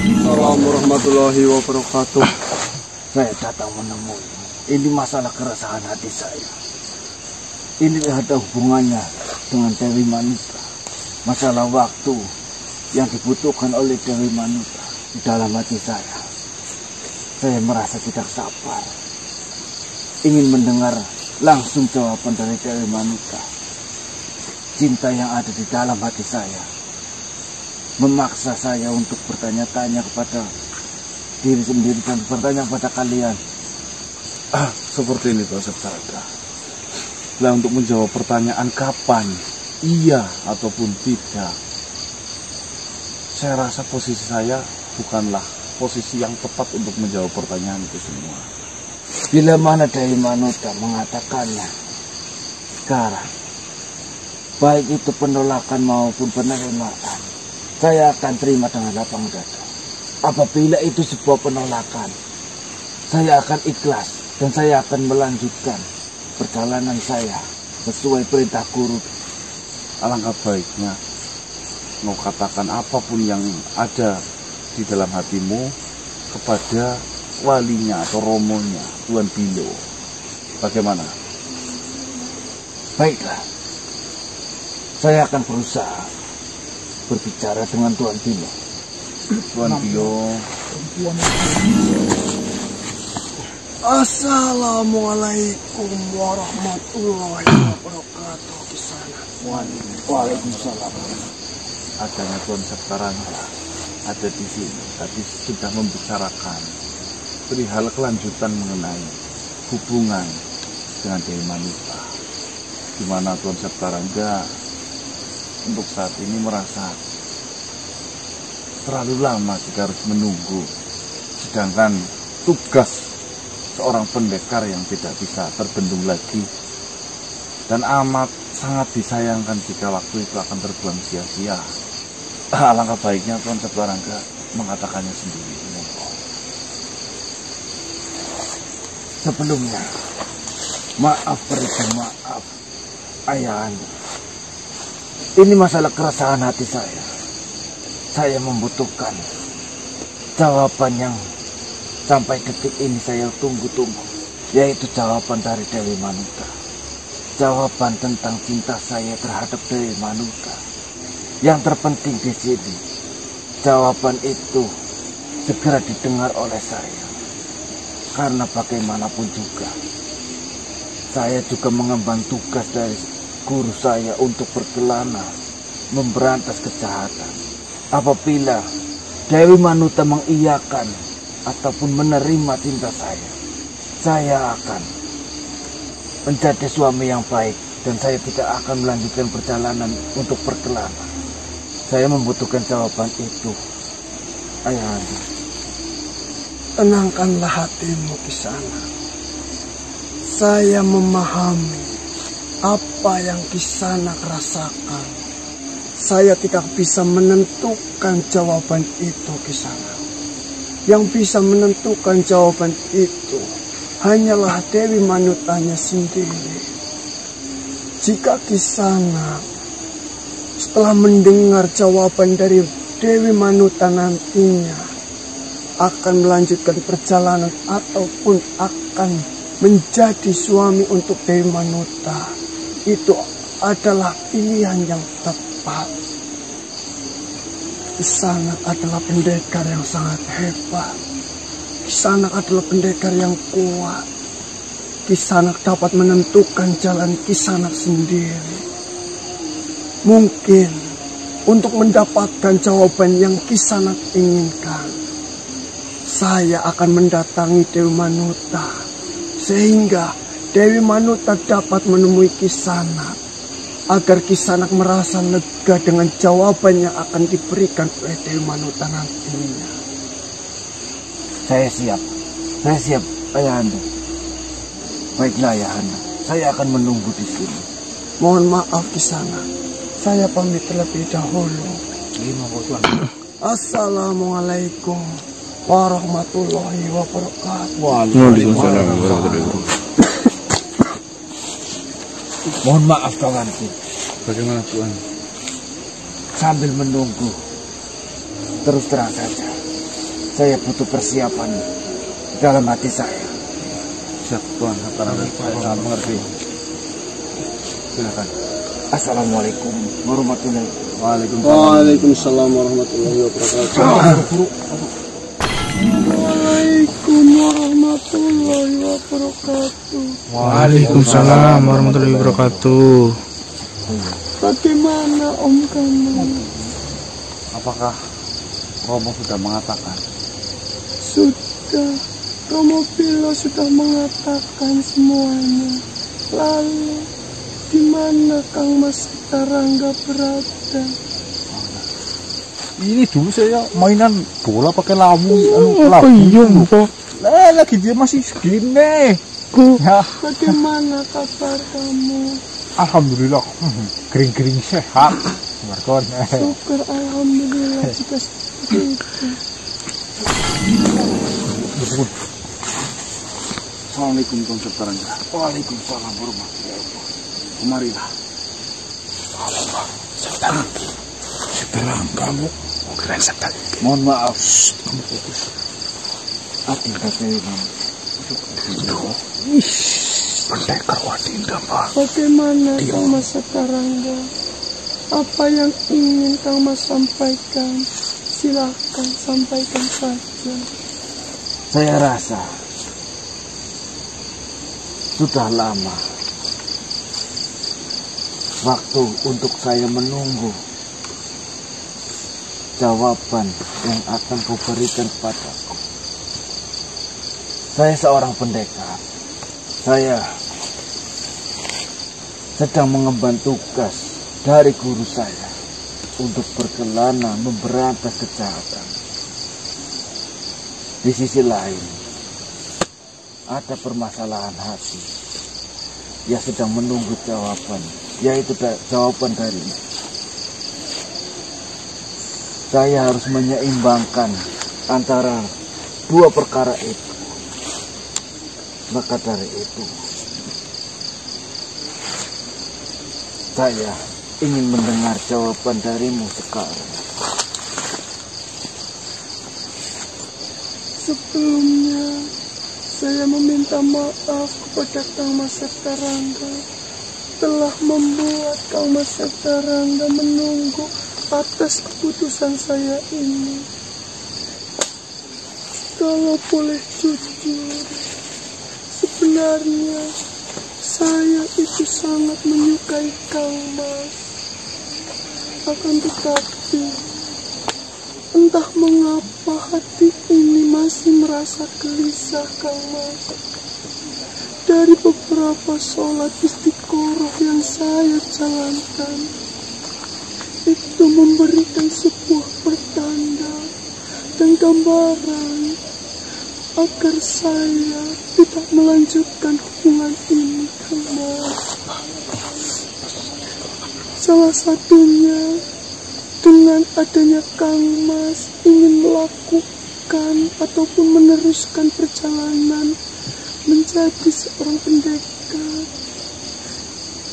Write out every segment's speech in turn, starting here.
Assalamualaikum warahmatullahi wabarakatuh. Saya datang menemui. Ini masalah keresahan hati saya. Ini ada hubungannya dengan Dewi Manuta. Masalah waktu yang dibutuhkan oleh Dewi Manuta di dalam hati saya. Saya merasa tidak sabar, ingin mendengar langsung jawaban dari Dewi Manuta. Cinta yang ada di dalam hati saya memaksa saya untuk bertanya-tanya kepada diri sendiri dan bertanya kepada kalian. Seperti ini Tuan Sabda. Nah, untuk menjawab pertanyaan kapan iya ataupun tidak, saya rasa posisi saya bukanlah posisi yang tepat untuk menjawab pertanyaan itu semua. Bila mana Dewi Manuta mengatakannya sekarang, baik itu penolakan maupun penerimaan, saya akan terima dengan lapang dada. Apabila itu sebuah penolakan, saya akan ikhlas dan saya akan melanjutkan perjalanan saya sesuai perintah guru. Alangkah baiknya mau katakan apapun yang ada di dalam hatimu kepada walinya atau romonya Tuan Bilo. Bagaimana? Baiklah, saya akan berusaha berbicara dengan Tuan Bilo. Tuan Bilo. Assalamualaikum warahmatullahi wabarakatuh. Kisana. Waalaikumsalam. Adanya Tuan Sabtarangga ada di sini tadi sudah membicarakan perihal kelanjutan mengenai hubungan dengan Dewi Manuta, di mana Tuan Sabtarangga untuk saat ini merasa terlalu lama jika harus menunggu, sedangkan tugas seorang pendekar yang tidak bisa terbendung lagi dan amat sangat disayangkan jika waktu itu akan terbuang sia-sia. Alangkah baiknya Tuan Sabtarangga mengatakannya sendiri. Sebelumnya, maaf ayahanda. Ini masalah keresahan hati saya. Saya membutuhkan jawaban yang sampai detik ini saya tunggu-tunggu, yaitu jawaban dari Dewi Manuta. Jawaban tentang cinta saya terhadap Dewi Manuta. Yang terpenting di sini, jawaban itu segera didengar oleh saya. Karena bagaimanapun juga, saya juga mengemban tugas dari guru saya untuk berkelana memberantas kejahatan. Apabila Dewi Manuta mengiyakan ataupun menerima cinta saya akan menjadi suami yang baik dan saya tidak akan melanjutkan perjalanan untuk berkelana. Saya membutuhkan jawaban itu, ayahanda. Tenangkanlah hatimu, Kisana. Saya memahami apa yang Kisana rasakan. Saya tidak bisa menentukan jawaban itu, Kisana. Yang bisa menentukan jawaban itu hanyalah Dewi Manutanya sendiri. Jika Kisana setelah mendengar jawaban dari Dewi Manuta nantinya akan melanjutkan perjalanan ataupun akan menjadi suami untuk Dewi Manuta, itu adalah pilihan yang tepat. Kisana adalah pendekar yang sangat hebat. Kisana adalah pendekar yang kuat. Kisana dapat menentukan jalan Kisana sendiri. Mungkin untuk mendapatkan jawaban yang Kisana inginkan, saya akan mendatangi Dewi Manuta sehingga Dewi Manuta dapat menemui Kisana agar Kisana merasa lega dengan jawaban yang akan diberikan oleh Dewi Manuta nantinya. Saya siap, ayahanda. Baiklah ayahanda, saya akan menunggu di sini. Mohon maaf Kisana, saya pamit terlebih dahulu. Assalamualaikum warahmatullahi wabarakatuh. Waalaikumsalam warahmatullahi wabarakatuh. Mohon maaf kawanku. Bagaimana Tuan? Sambil menunggu, terus terang saja, Saya butuh persiapan dalam hati saya. Siap Tuan, saya sangat mengerti. Silakan. Assalamualaikum warahmatullahi wabarakatuh. Waalaikumsalam warahmatullahi wabarakatuh. Waalaikumsalam warahmatullahi wabarakatuh. Waalaikumsalam warahmatullahi wabarakatuh. Bagaimana Om kamu? Apakah Romo sudah mengatakan? Sudah, Romo Bilo sudah mengatakan semuanya. Lalu, di mana Kang Mas Tarangga berada? Ini dulu saya mainan bola pakai lamu, Apa iya Mbak? lagi dia masih segini. Ya, Bagaimana kabar kamu? alhamdulillah, kering-kering sehat. Markon. Syukur alhamdulillah jika seperti itu. Assalamualaikum Tuan Tarangga. Waalaikumsalam warahmatullahi wabarakatuh. Kemarilah. Setelah kamu keren sekali. Mohon maaf. Adinda Dewi Manik. Pendekar Wadinda Mbak. Bagaimana Kang Mas Tarangga? Apa yang ingin Kang Mas sampaikan? Silakan sampaikan saja. Saya rasa sudah lama waktu untuk saya menunggu jawaban yang akan kau berikan padaku. Saya seorang pendekar. Saya sedang mengemban tugas dari guru saya untuk berkelana memberantas kejahatan. Di sisi lain, ada permasalahan hati yang sedang menunggu jawaban, yaitu jawaban darinya. Saya harus menyeimbangkan antara dua perkara itu. Maka dari itu, saya ingin mendengar jawaban darimu sekarang. Sebelumnya, saya meminta maaf kepada Kang Mas Tarangga telah membuat Kang Mas Tarangga menunggu atas keputusan saya ini. Kalau boleh jujur, sebenarnya saya itu sangat menyukai Kang Mas. Akan tetapi, entah mengapa hati ini masih merasa gelisah Kang Mas. Dari beberapa sholat istiqoroh yang saya jalankan, itu memberikan sebuah pertanda dan gambaran agar saya tidak melanjutkan hubungan ini Kang Mas. Salah satunya dengan adanya Kang Mas ingin melakukan ataupun meneruskan perjalanan menjadi seorang pendekar,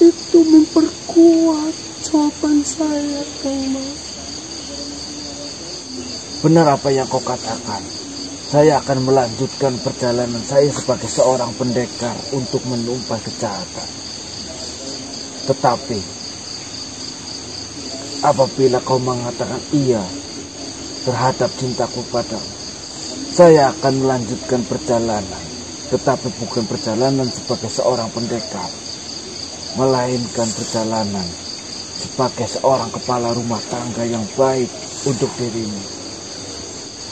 itu memperkuat jawaban saya Kang Mas. Benar apa yang kau katakan. Saya akan melanjutkan perjalanan saya sebagai seorang pendekar untuk menumpas kejahatan. Tetapi apabila kau mengatakan iya terhadap cintaku padamu, saya akan melanjutkan perjalanan, tetapi bukan perjalanan sebagai seorang pendekar, melainkan perjalanan sebagai seorang kepala rumah tangga yang baik untuk dirimu.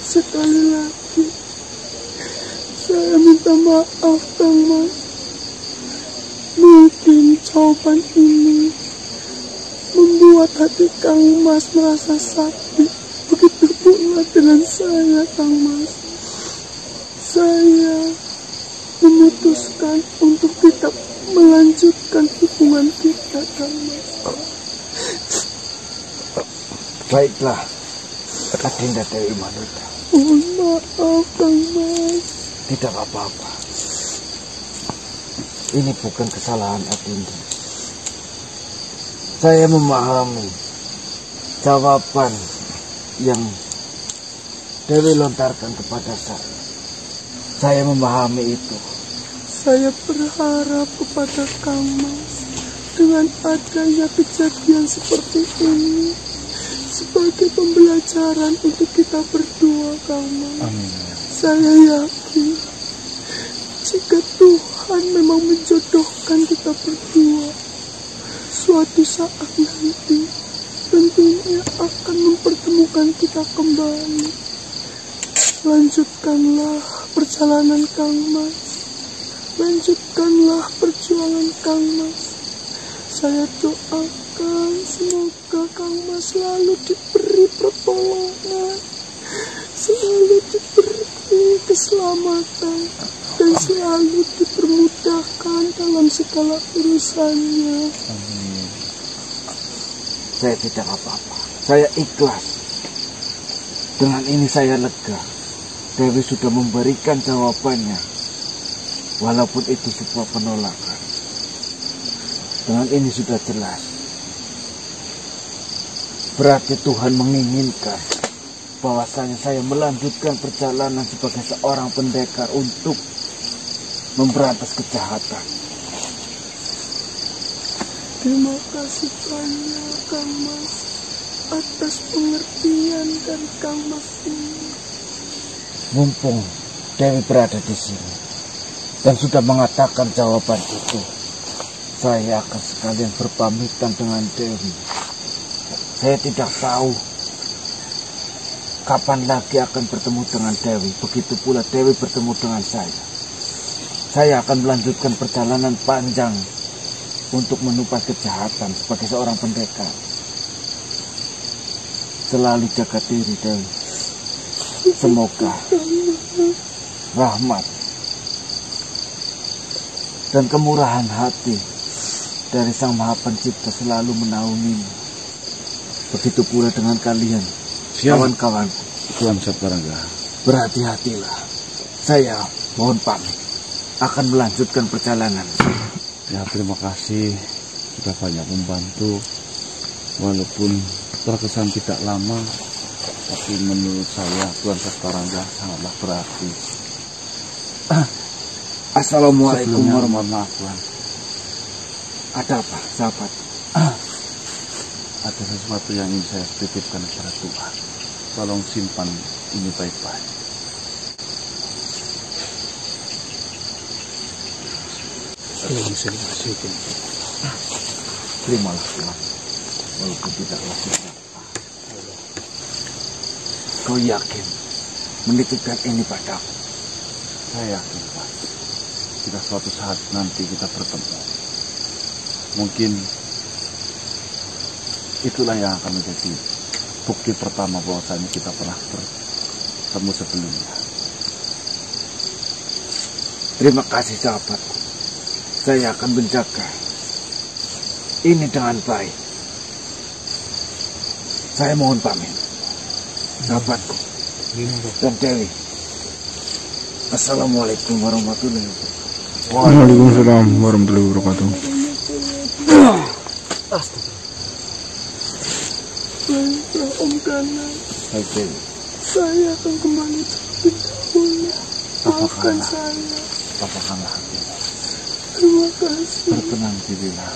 Sekali lagi, saya minta maaf Kang Mas. Mungkin jawaban ini membuat hati Kang Mas merasa sakit. Begitu pula dengan saya Kang Mas. Saya memutuskan untuk tidak melanjutkan hubungan kita Kang Mas. Baiklah, Adinda Dewi Manik. Mohon maaf Kang Mas. Tidak apa-apa. Ini bukan kesalahan Adinda. Saya memahami jawaban yang Dewi lontarkan kepada saya. Saya memahami itu. Saya berharap kepada Kang Mas dengan adanya kejadian seperti ini sebagai pembelajaran untuk kita berdua, Kang Mas. Amin. Saya yakin jika Tuhan memang menjodohkan kita berdua, suatu saat nanti tentunya akan mempertemukan kita kembali. Lanjutkanlah perjalanan Kang Mas. Lanjutkanlah perjuangan Kang Mas. Saya doakan semoga Kang Mas selalu diberi pertolongan, selalu diberi keselamatan, dan selalu dipermudahkan dalam segala urusannya. Amin. Saya tidak apa-apa. Saya ikhlas. Dengan ini saya lega. Dewi sudah memberikan jawabannya, walaupun itu sebuah penolakan. Dengan ini sudah jelas. Berarti Tuhan menginginkan bahwasanya saya melanjutkan perjalanan sebagai seorang pendekar untuk memberantas kejahatan. Terima kasih banyak Kang Mas atas pengertian dari Kang Mas ini. Mumpung Dewi berada di sini dan sudah mengatakan jawaban itu, saya akan sekalian berpamitan dengan Dewi. Saya tidak tahu kapan lagi akan bertemu dengan Dewi. Begitu pula Dewi bertemu dengan saya. Saya akan melanjutkan perjalanan panjang untuk menumpas kejahatan sebagai seorang pendekar. Selalu jaga diri, Dewi. Semoga rahmat dan kemurahan hati dari Sang Maha Pencipta selalu menaungimu. Begitu pula dengan kalian, kawan-kawan. Tuan Saptarangga, berhati-hatilah. Saya mohon pamit, akan melanjutkan perjalanan. ya terima kasih sudah banyak membantu. Walaupun terkesan tidak lama, tapi menurut saya Tuan Saptarangga sangatlah berarti. Assalamualaikum Sebelumnya warahmatullahi mohon maaf Tuan, wabarakatuh. Ada apa, sahabat? ada sesuatu yang ingin saya titipkan kepada Tuhan. Tolong simpan ini baik-baik. Terimalah Tuhan, walaupun tidak lagi. Kau yakin menitipkan ini padaku? Saya yakin Pak, jika suatu saat nanti kita bertemu, mungkin itulah yang akan menjadi bukti pertama bahwasanya kita pernah bertemu sebelumnya. Terima kasih sahabatku. Saya akan menjaga ini dengan baik. Saya mohon pamit, sahabatku dan Dewi. Assalamualaikum warahmatullahi wabarakatuh. Waalaikumsalam warahmatullahi wabarakatuh. Baiklah Om Gana, Baik Dewi, saya akan kembali terlebih dahulu. Maafkan saya. Tapahkanlah hati, Terima kasih. berkenan dirilah.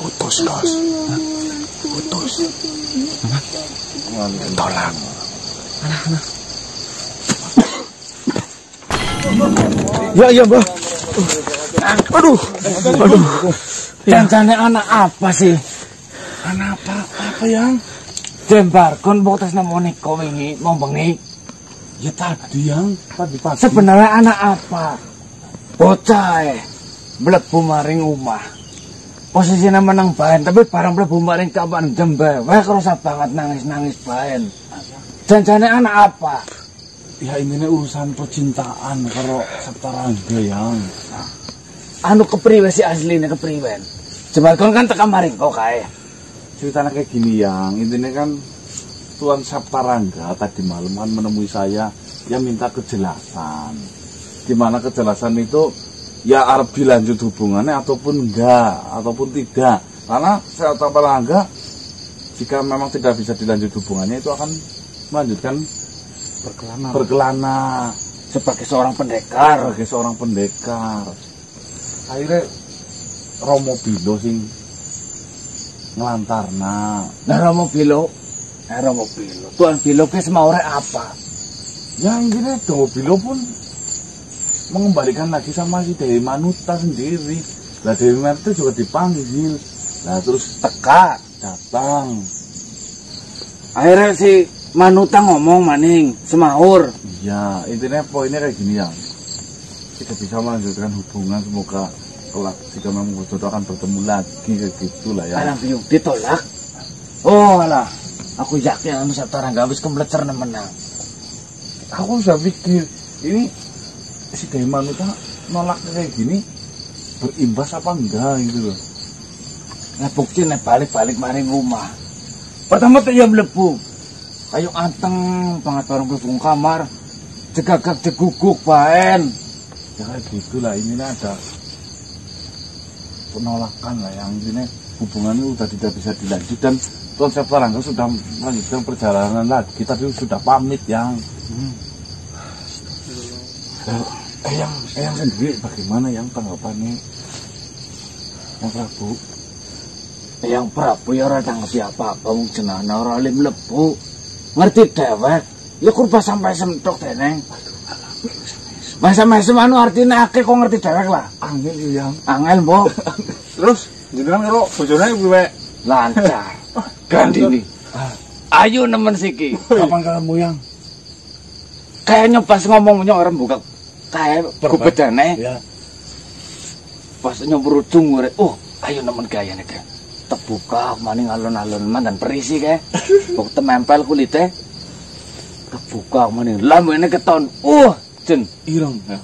Putus kos. Assalamualaikum Putus. Waalaikumsalam. Tolak. Ya Mbak. Aduh. Jangan anak apa sih? anak apa yang? Jembar, kon botas namanya kau ini mau bengi. Ya tadi yang pagi. Sebenarnya anak apa? Bocah mlebu maring omah. Posisinya menang baen, tapi barang mlebu maring kamar Jembar. Wah kerasa banget nangis-nangis baen. Janjane anak apa? Ya ini urusan percintaan karo Saptarangga yang. Anu kepriwe si asline kepriwen. Jembar kon kan teka maring kok kae. Ceritanya kayak gini yang intinya kan Tuan Saptarangga tadi malam kan menemui saya, ya minta kejelasan. Gimana kejelasan itu, ya arep dilanjut hubungannya ataupun enggak, ataupun tidak. Karena Saptarangga jika memang tidak bisa dilanjut hubungannya itu akan melanjutkan berkelana sebagai seorang pendekar. Akhirnya Romo Bilo sing ngelantarna. Nah Romo Bilo Tuan Bilo ke semaure apa? Ya intinya Romo Bilo pun mengembalikan lagi sama si Dewi Manuta sendiri. Lah Dewi Manuta juga dipanggil. Lah terus Teka datang. akhirnya si Manuta ngomong maning semaur. Iya, intinya poinnya kayak gini ya. Kita bisa melanjutkan hubungan, semoga kelak jika memang jodoh akan bertemu lagi kayak gitulah ya. Alang biung ditolak. Oh alah, aku yakin anu Septarangga wis kemblecer menang. Aku sudah pikir ini si Dewi Manuta nolak kayak gini berimbas apa enggak gitu loh. Nah bukti nih balik-balik maring rumah. Pertama tuh ya melebu. Ayo anteng banget bareng bung kamar. Jegagak jeguguk baen. Ya kayak gitulah, ini ada penolakan lah yang ini hubungannya udah tidak bisa dilanjut dan Tuan Septarangga sudah melanjutkan perjalanan lagi tapi sudah pamit yang yang sendiri bagaimana yang tanggapannya yang Prabu? Yang Prabu ya ora tanggapi apa-apa wong jenenge ora lim lebu. Ngerti dewek. Ya kurba sampai sentok deneng. Masa-masa anu artinya akeh kok ngerti dewek lah. Angel yang Angel mbok. terus jenengan karo bojone piye? Lancar. Gandini. Ayo nemen siki. Kapan kamu yang? Kayaknya pas ngomong orang buka kayak kubedane. Ya. Pas nyembrujung ngure. Oh, ayo nemen gayane kan. Terbuka maning alon-alon mandan perisi kae. Bok temempel kulite. Kebuka maning lambene keton. Jen Ireng ya.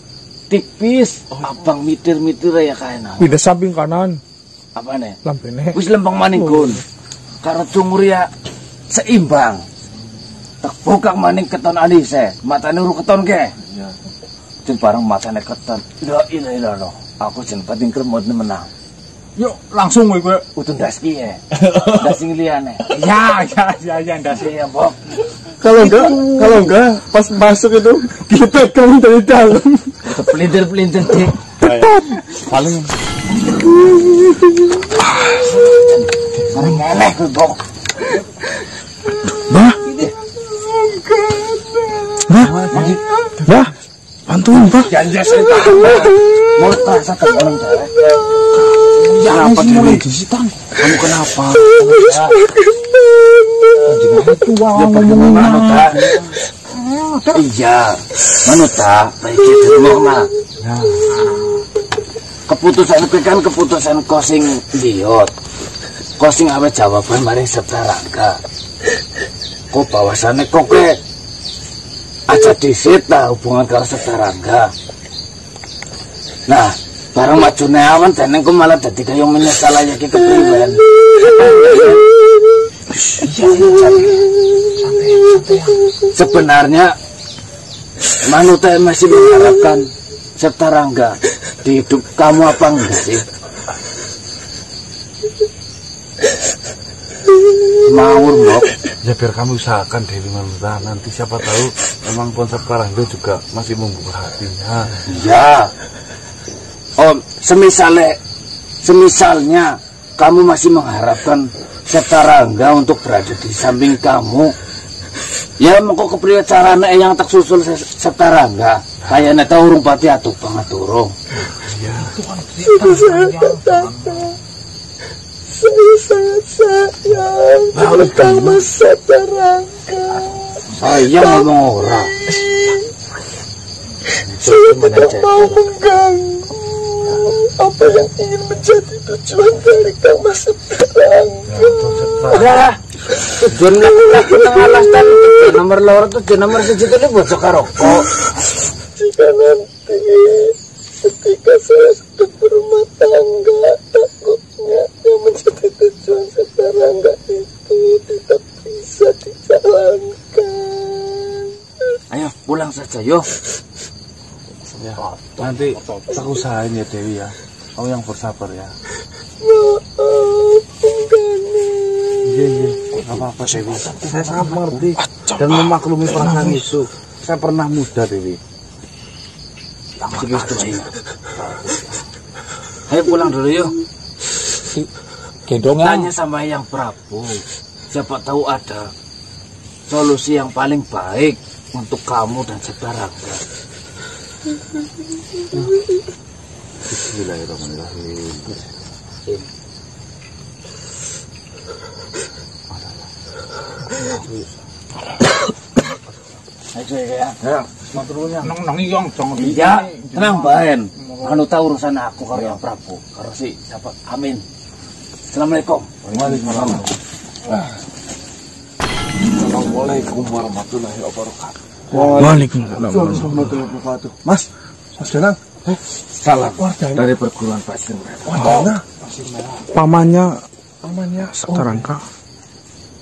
tipis. Abang mitir-mitir ya kaena. Pindah samping kanan. Apane? Lampene. Wis lempeng maning gun. Karo cungur ya seimbang. Tak buka maning keton alise. Matane uru keton ke. Iya. Jen bareng matane keton. La ilaha illallah. Aku jen pating kremot menang. Yuk langsung kowe. Utun daski ya. Dasing liyane. Ya Dasi ya, Bob. Kalau enggak pas masuk itu kita kamu dari dalam. Pelintir-pelintir dik. Paling Sering ngeleh tuh, Bok. Bah, bah, bantuin bah. Jangan cerita. Mau terasa temen cewek. kenapa Dewi? Kamu kenapa? Tua ngomongin Manuta. Iya, Manuta, baik itu normal. Keputusan itu kan keputusan kosing liot. Kosing awet jawaban maring Septarangga. Kok bawasannya kok ke aja disit lah hubungan karo Septarangga. Nah, bareng majune awan deneng kok malah dadi kaya menyesal aja ki kepriwen. Sebenarnya Manuta masih mengharapkan Septarangga di hidup kamu apa enggak sih? Mawur, Bok. Ya biar kami usahakan Dewi Manuta. Nanti siapa tahu memang Tuan Septarangga juga masih membuka hatinya. Iya. Om, semisalnya kamu masih mengharapkan Septarangga untuk berada di samping kamu. Ya mengko kepriye carane yang tak susul Septarangga. Kayane ta urung pati atuh banget urung. Saya sangat sayang sama Septarangga. Saya ngomong ora. Saya tidak mau mengganggu apa yang ingin menjadi tujuan dari Kang Mas Septarangga. Ya, tujuan laki-laki tengah lastan tujuan nomor loro tujuan nomor 1 itu bocok rokok. Jika nanti ketika saya sudah berumah tangga, takutnya yang menjadi tujuan Septarangga itu tidak bisa dijalankan. Ayo pulang saja yo. Ya, nanti tak usahain ya Dewi ya. Kamu yang bersabar ya. Maaf, mengganggu. Iya, nggak apa-apa Dewi. Saya sangat mengerti dan memaklumi perasaan itu. saya pernah muda, Dewi. Ayo pulang dulu yuk. Gendong ya. Tanya sama yang Prabu. Siapa tahu ada solusi yang paling baik untuk kamu dan Setarangga. Bismillahirrahmanirrahim. Ayo ya. Ya, maturnya. Nang iyong jangan Iya, tenang Baen. Anu tahu urusan aku karo yang Prabu, karo si siapa? Amin. Assalamualaikum. Waalaikumsalam. Assalamualaikum warahmatullahi wabarakatuh. Waalaikumsalam. Warahmatullahi wabarakatuh. Mas Danang. Salam dari perguruan Pasir Merah. Danang. Pamannya Setarangga.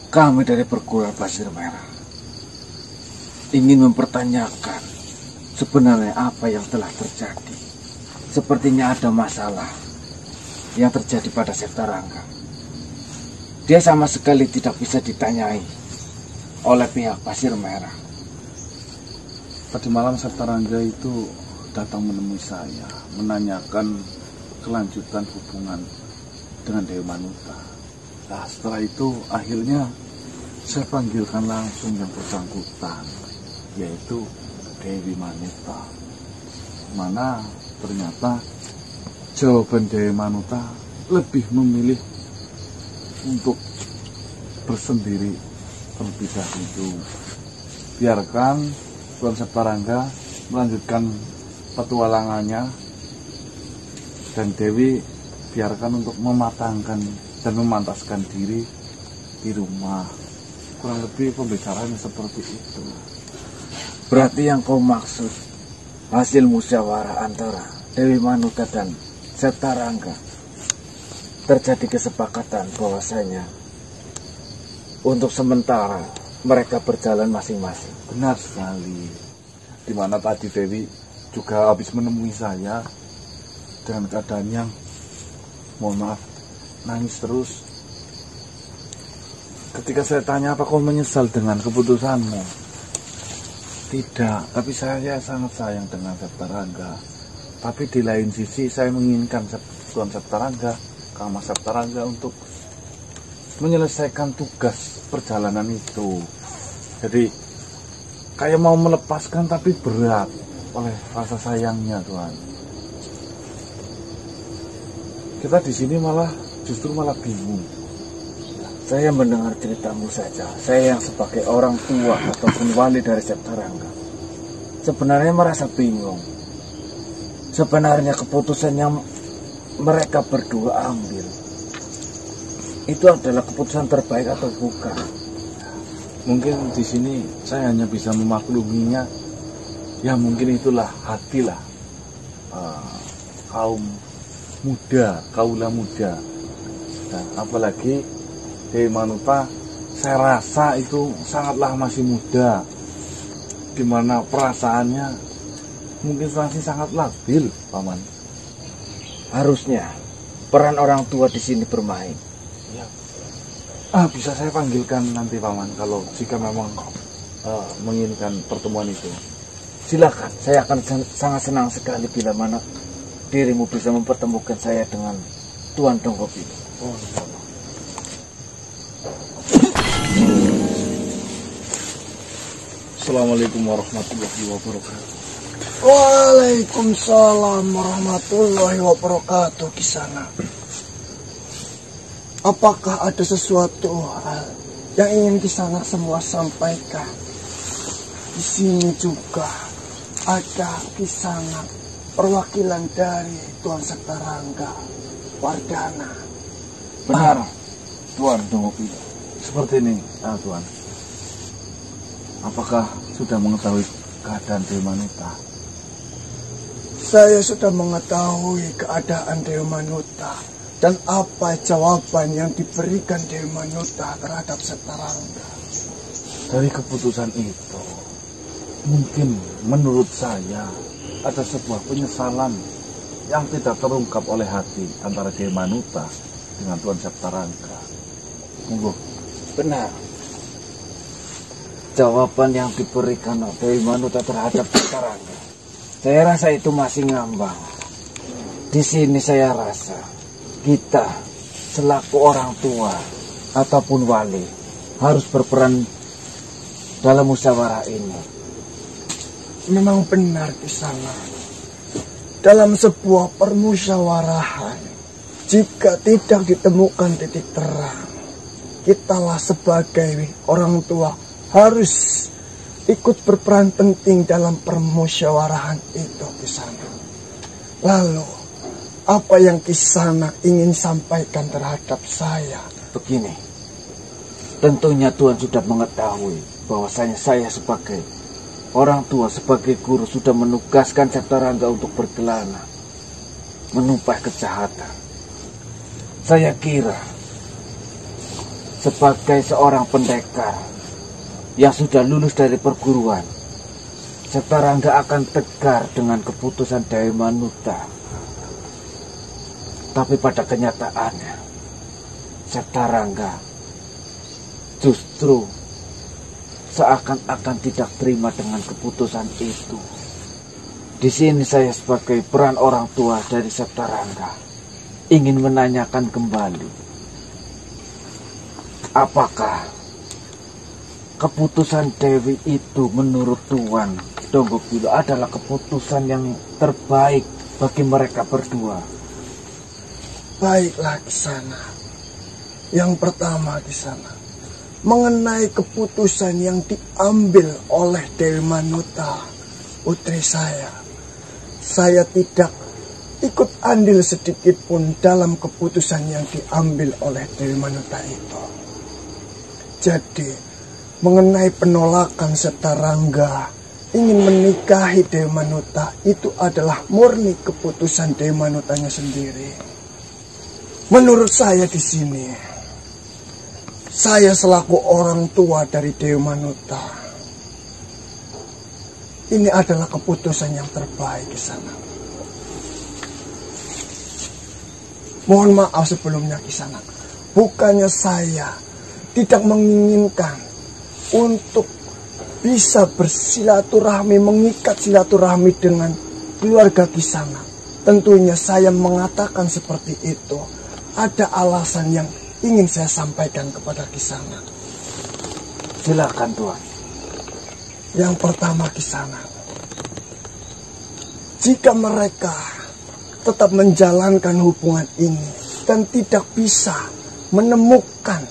Kami dari perguruan Pasir Merah ingin mempertanyakan sebenarnya apa yang telah terjadi. Sepertinya ada masalah yang terjadi pada Setarangga. Dia sama sekali tidak bisa ditanyai oleh pihak Pasir Merah. Tadi malam Setarangga itu datang menemui saya, menanyakan kelanjutan hubungan dengan Dewi Manuta. Nah, setelah itu akhirnya saya panggilkan langsung yang bersangkutan, yaitu Dewi Manuta. Mana ternyata jawaban Dewi Manuta lebih memilih untuk bersendiri terlebih dahulu. Biarkan Tuan Setarangga melanjutkan petualangannya dan Dewi biarkan untuk mematangkan dan memantaskan diri di rumah. Kurang lebih pembicaraannya seperti itu. Berarti yang kau maksud hasil musyawarah antara Dewi Manuta dan Setarangga terjadi kesepakatan bahwasanya untuk sementara mereka berjalan masing-masing. Benar sekali. Dimana tadi Dewi juga habis menemui saya dengan keadaan yang, mohon maaf, nangis terus. Ketika saya tanya, apa kau menyesal dengan keputusanmu? Tidak, tapi saya sangat sayang dengan Setarangga. Tapi di lain sisi saya menginginkan Tuan Setarangga, Kang Mas Setarangga untuk menyelesaikan tugas perjalanan itu. Jadi kayak mau melepaskan tapi berat oleh rasa sayangnya, Tuan. Kita di sini justru malah bingung. Saya mendengar ceritamu saja. Saya yang sebagai orang tua ataupun wali dari Setarangga sebenarnya merasa bingung. Sebenarnya keputusan yang mereka berdua ambil itu adalah keputusan terbaik atau bukan? Mungkin di sini saya hanya bisa memakluminya. Ya mungkin itulah hatilah kaum muda, kaula muda. Dan apalagi Dewi Manuta, saya rasa itu sangatlah masih muda, dimana perasaannya mungkin masih sangat labil, Paman. Harusnya peran orang tua di sini bermain. Bisa saya panggilkan nanti, Paman, kalau jika memang menginginkan pertemuan itu. Silakan, saya akan sangat senang sekali bila mana dirimu bisa mempertemukan saya dengan Tuan Dongkop ini. Assalamualaikum warahmatullahi wabarakatuh. Waalaikumsalam warahmatullahi wabarakatuh. Kisana, apakah ada sesuatu hal yang ingin Kisana semua sampaikan? Di sini juga ada Kisana, perwakilan dari Tuan Setarangga Wardana. Benar, Tuan Dongkop. Seperti ini, Tuan. Apakah sudah mengetahui keadaan Dewi Manuta? Saya sudah mengetahui keadaan Dewi Manuta dan apa jawaban yang diberikan Dewi Manuta terhadap Setarangga. Dari keputusan itu, mungkin menurut saya ada sebuah penyesalan yang tidak terungkap oleh hati antara Dewi Manuta dengan Tuan Setarangga. Monggo. Benar. jawaban yang diberikan Dewi Manuta terhadap Setarangga, saya rasa itu masih ngambang. Di sini saya rasa kita selaku orang tua ataupun wali harus berperan dalam musyawarah ini. Memang benar Kisana. Dalam sebuah permusyawarahan, jika tidak ditemukan titik terang, kitalah sebagai orang tua harus ikut berperan penting dalam permusyawarahan itu Kisana. Lalu, apa yang Kisana ingin sampaikan terhadap saya? Begini, tentunya Tuhan sudah mengetahui bahwasanya saya sebagai orang tua, sebagai guru sudah menugaskan Setarangga untuk berkelana, menumpai kejahatan. Saya kira sebagai seorang pendekar yang sudah lulus dari perguruan, Setarangga akan tegar dengan keputusan Dewi Manuta. Tapi pada kenyataannya, Setarangga justru seakan-akan tidak terima dengan keputusan itu. Di sini saya sebagai peran orang tua dari Setarangga ingin menanyakan kembali, apakah keputusan Dewi itu menurut Tuan Donggopilo adalah keputusan yang terbaik bagi mereka berdua? Baiklah Kisana. Yang pertama Kisana, mengenai keputusan yang diambil oleh Dewi Manuta, putri saya tidak ikut andil sedikit pun dalam keputusan yang diambil oleh Dewi Manuta itu. Jadi, mengenai penolakan Setarangga ingin menikahi Dewi Manuta, itu adalah murni keputusan Dewi Manutanya sendiri. Menurut saya di sini, saya selaku orang tua dari Dewi Manuta, ini adalah keputusan yang terbaik di sana. Mohon maaf sebelumnya di sana. Bukannya saya tidak menginginkan untuk bisa bersilaturahmi, mengikat silaturahmi dengan keluarga Kisana. Tentunya saya mengatakan seperti itu. Ada alasan yang ingin saya sampaikan kepada Kisana. Silakan Tuan. Yang pertama Kisana, jika mereka tetap menjalankan hubungan ini dan tidak bisa menemukan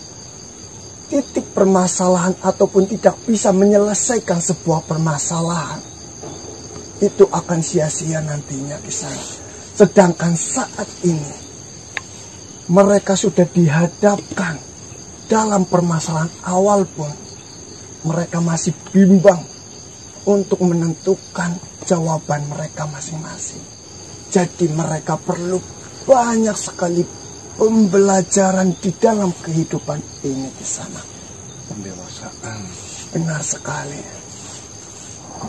titik permasalahan ataupun tidak bisa menyelesaikan sebuah permasalahan, itu akan sia-sia nantinya Kisana. Sedangkan saat ini mereka sudah dihadapkan dalam permasalahan awal pun mereka masih bimbang untuk menentukan jawaban mereka masing-masing. Jadi mereka perlu banyak sekali pembelajaran di dalam kehidupan ini di sana. Pendewasaan. Benar sekali.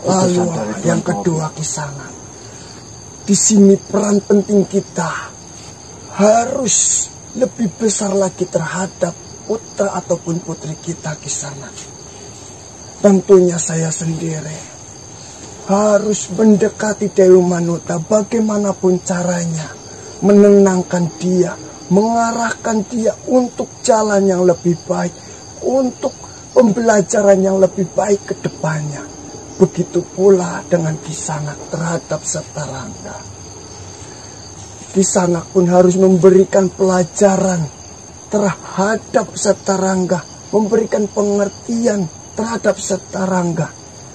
Lalu yang kedua di sana, di sini peran penting kita harus lebih besar lagi terhadap putra ataupun putri kita di sana. Tentunya saya sendiri harus mendekati Dewi Manuta bagaimanapun caranya, menenangkan dia, mengarahkan dia untuk jalan yang lebih baik, untuk pembelajaran yang lebih baik ke depannya. Begitu pula dengan Kisanak terhadap Setarangga. Kisanak pun harus memberikan pelajaran terhadap Setarangga, memberikan pengertian terhadap Setarangga.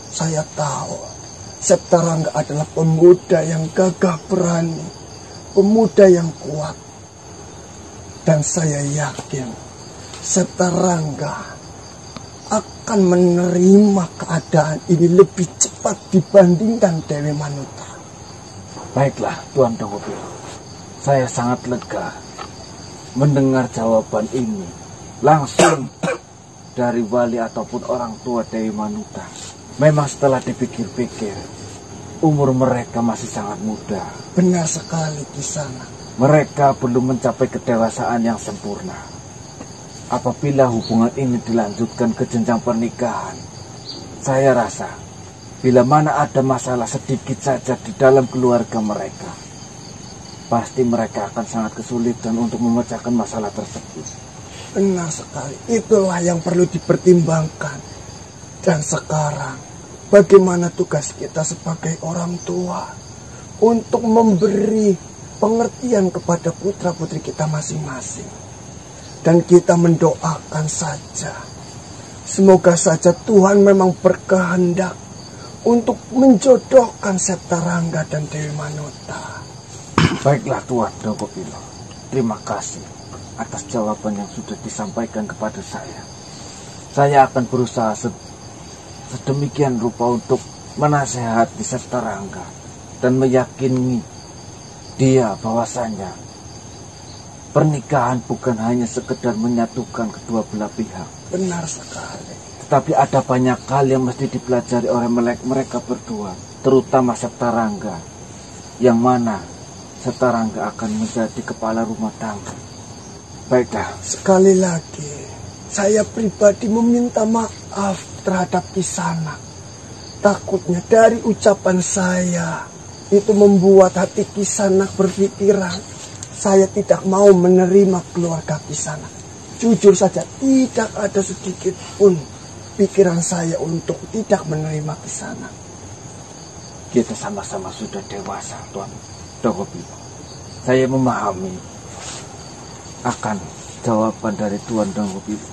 Saya tahu Setarangga adalah pemuda yang gagah berani, pemuda yang kuat. Dan saya yakin Setarangga akan menerima keadaan ini lebih cepat dibandingkan Dewi Manuta. Baiklah Tuan Donggopilo, saya sangat lega mendengar jawaban ini langsung dari wali ataupun orang tua Dewi Manuta. Memang setelah dipikir-pikir, umur mereka masih sangat muda. Benar sekali Kisana. Mereka belum mencapai kedewasaan yang sempurna. Apabila hubungan ini dilanjutkan ke jenjang pernikahan, Saya rasa bila mana ada masalah sedikit saja di dalam keluarga mereka, pasti mereka akan sangat kesulitan untuk memecahkan masalah tersebut. Benar sekali, itulah yang perlu dipertimbangkan. Dan sekarang, bagaimana tugas kita sebagai orang tua untuk memberi pengertian kepada putra-putri kita masing-masing. Dan kita mendoakan saja, semoga saja Tuhan memang berkehendak untuk menjodohkan Septarangga dan Dewi Manota. Baiklah Tuan Dogopilo, terima kasih atas jawaban yang sudah disampaikan kepada saya. Saya akan berusaha sedemikian rupa untuk menasehati Septarangga dan meyakini dia bahwasanya pernikahan bukan hanya sekedar menyatukan kedua belah pihak. Benar sekali. Tetapi ada banyak hal yang mesti dipelajari oleh mereka berdua, terutama Septarangga, yang mana Septarangga akan menjadi kepala rumah tangga. Baiklah, sekali lagi saya pribadi meminta maaf terhadap Kisanak. Takutnya dari ucapan saya itu membuat hati Kisanak berpikiran saya tidak mau menerima keluarga Kisanak. Jujur saja, tidak ada sedikit pun pikiran saya untuk tidak menerima Kisanak. Kita sama-sama sudah dewasa, Tuan Dogopilo. Saya memahami akan jawaban dari Tuan Dogopilo.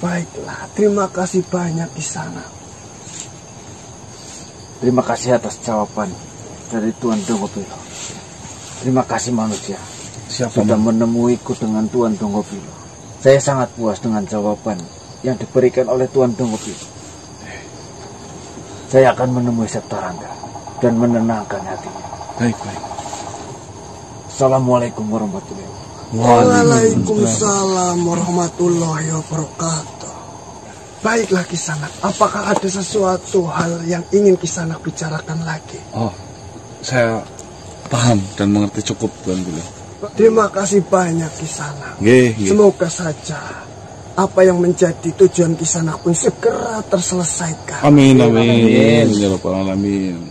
Baiklah, terima kasih banyak Kisanak. Terima kasih atas jawaban dari Tuan Dogopilo. Terima kasih manusia sudah menemuiku dengan Tuan Dogopilo. Saya sangat puas dengan jawaban yang diberikan oleh Tuan Dogopilo. Saya akan menemui Septarangga dan menenangkan hatinya. Baik. Assalamualaikum warahmatullahi wabarakatuh. Waalaikumsalam warahmatullahi wabarakatuh. Baiklah Kisanak, apakah ada sesuatu hal yang ingin Kisanak bicarakan lagi? Oh, saya paham dan mengerti cukup Tuan Gule. Terima kasih banyak Kisanak. Nggih. Semoga saja apa yang menjadi tujuan Kisanak pun segera terselesaikan. Amin. Ya Rabbal alamin.